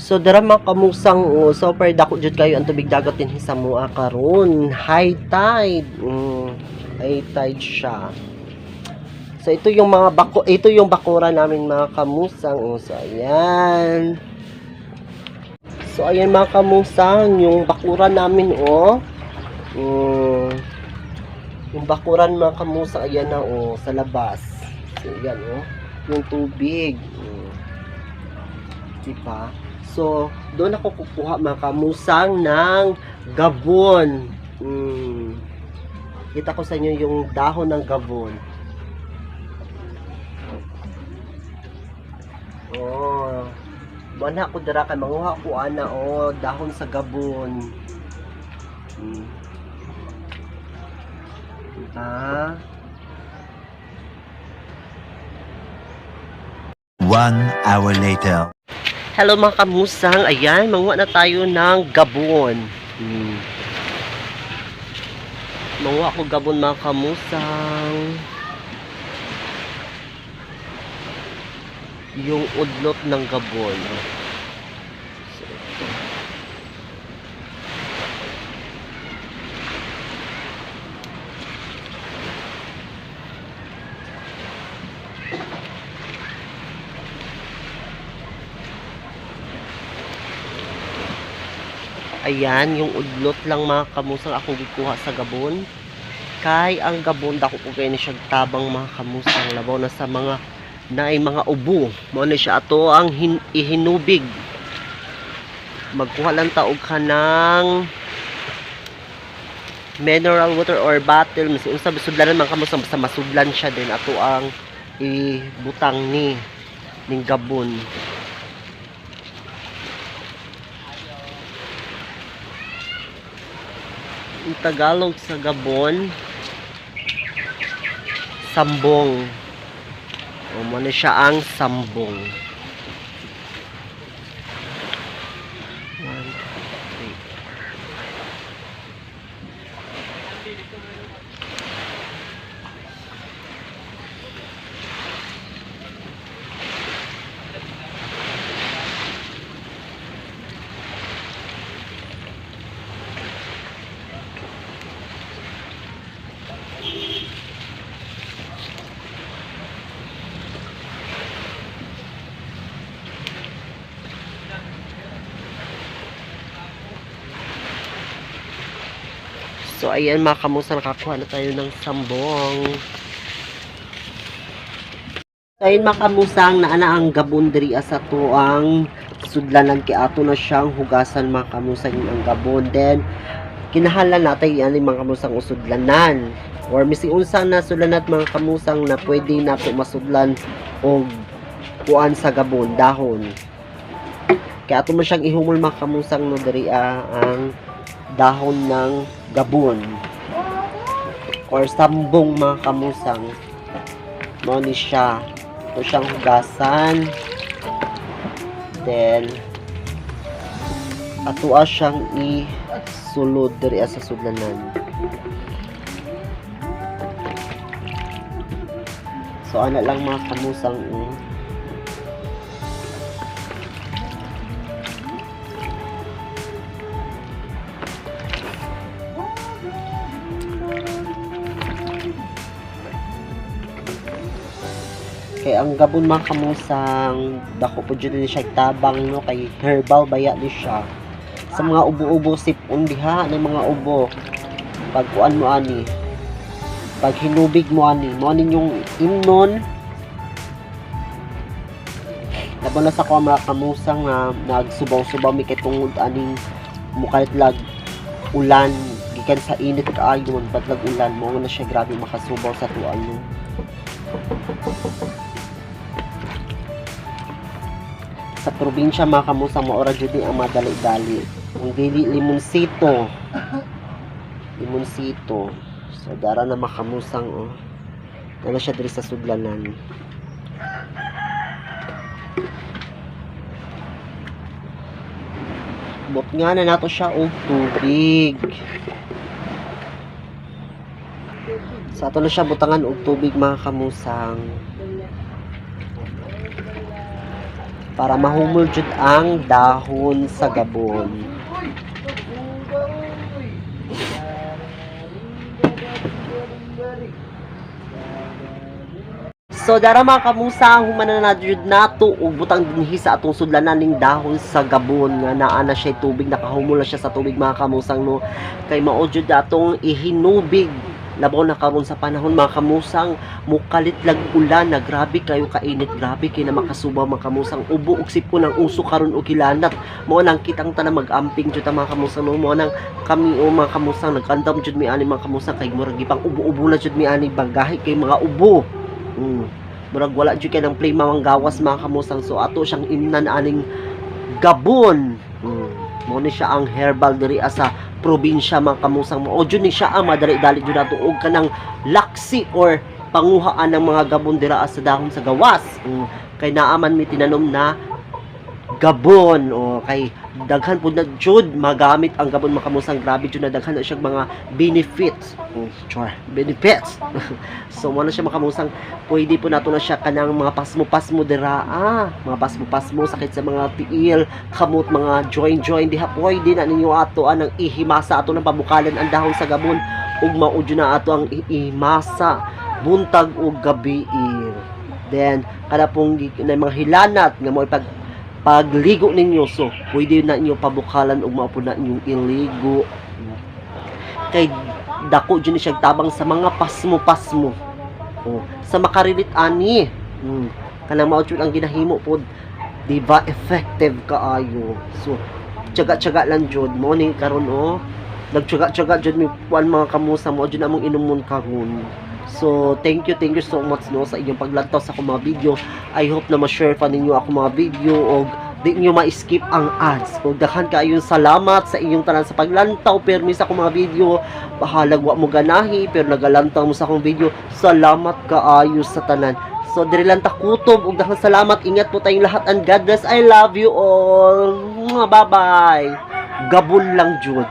So dara mga kamusang super dako jud kayo ang tubig dagat dinhi sa mua karon. High tide. High tide siya. So ito yung ito yung bakura namin mga kamusang. So ayan. So ayan mga kamusang, yung bakura namin yung bakuran mga kamusang ayan na sa labas. So ayan yung tubig. Diba? So, doon ako kukuha mga kamusang ng gabon. Kita ko sa inyo yung dahon ng gabon. Wala ko dara kay manguha ko ana dahon sa gabon. Diba? 1 hour later. Hello mga kamusang, ayan, manguha na tayo ng gabon. Manguha ko gabon mga kamusang. Yung udlot ng gabon. Ayan, yung udlot lang mga kamusang akong gikuha sa gabon. Kay ang gabon dako ko kay ni siya tabang mga kamusang labaw na sa mga naay mga ubo. Mao ni siya ato ang ihinubig. Magkuha lang taog ka ng mineral water or bottle. Mas unsa bisudlanan mga kamusang basta masudlan siya din ato ang ibutang ning gabon. Ang Tagalog sa gabon sambong. Muna siya ang sambong. 1, 2, 3. So ayan mga kamusang, nakakuha na tayo ng sambong. So ayan mga kamusang, naana ang gabon diri sa tuang sudlanan kay ato na siyang hugasan mga kamusang ang gabon. Then kinahanglan natin yan mga kamusang usudlanan or misi unsang na sudlanat mga kamusang na pwede nato masudlan og kuan sa gabon dahon. Kaya ato man siyang ihumol mga kamusang no diri ang dahon ng gabon or sambong mga kamusang. Mao ni siya. Ito siyang hugasan. Then atua siyang isulod diri sa sudlanan. So ana lang mga kamusang kay ang gabon mga kamusang dako po dyan ni siya tabang no kay herbal baya ni siya sa mga ubo-ubo sipon diha ng mga ubo pag kuan mo ani pag hinubig mo ani mo yung imnon labo na sa ko mga kamusang na nagsubaw-subaw mi kay tungod aning mukalitlag ulan gikan sa init kaayo badlag ulan mo na siya grabe makasubaw sa tuan no. Sa probinsya mga kamusang maora jud ang madali-dali. Ang dili limonsito. So dara na mga kamusang Wala siya diri sa sudlanan. Bot nga na nato siya og tubig. Sa ato na siya butangan og tubig mga kamusang. para mahumol jud ang dahon sa gabon. So dara mga kamusa, humanan na jud nato ug butang dinhi sa atong sudlanan ning dahon sa gabon nga naa na siya tubig, nakahumol na siya sa tubig mga kamusang no. Kay mao jud atong ihinubig labaw na karon sa panahon mga kamusang, mukalit lag ulan na grabe kayo kainit, grabe kay na makasubaw mga kamusang, ubo ug sipon ang uso karon og kilanat. Mao nang kitang tanan mag-amping jud mga kamusang no. Mao nang kami o mga kamusang nagkandam jud mi ani mga kamusang kay murag gipang ubo-ubo na jud mi ani bagahi kay mga ubo. Murag wala jud kay nang play mawang gawas mga kamusang, so ato siyang imnan aning gabon. Mo ni siya ang herbal diri sa probinsya mga kamusang. Mo jud ni siya ang madali-dali jud nato og kanang laksi or panguhaan ng mga gabon dira sa dahon sa gawas. Kay naaman mi tinanom na gabon o kay daghan pud na jud magamit ang gabon mga kamusang, grabe jud na daghan na siya mga benefits. Benefits. So mo na siya mga kamusang, pwede po nato na siya kanang mga pasmo-pasmo dira, mga pasmo-pasmo sakit sa mga tiil, kamot, mga joint diha pwede na ninyo ato ang ihimasa ato ng pabukalan ang dahon sa gabon ug mao jud na ato ang ihimasa buntag ug gabi. Then kada pong na mga hilanat nga mo pagligo ninyo, so pwede na inyo pabukalan ug mao na inyong iligo. Kay dako jud ni siya tabang sa mga pasmo-pasmo. Sa makarilit ani. Kanang mao jud ang ginahimo pod, di ba effective kaayo. So tiyaga-tiyaga lang jud mo ni karon nagtiyaga-tiyaga jud mi kuan mga kamusa, mo jud among inumon karon. So thank you so much no sa inyong paglantaw sa akong mga video. I hope na ma-share pa ninyo ako mga video og di niyo ma-skip ang ads. Ug daghan kaayo salamat sa inyong tanan sa paglantaw permi sa akong mga video. Bahalag wa mo ganahi pero nagalantaw mo sa akong video. Salamat kaayo sa tanan. So diri lang ta kutob ug daghan salamat. Ingat po tayong lahat and God bless. I love you all. Bye bye. Gabon lang jud.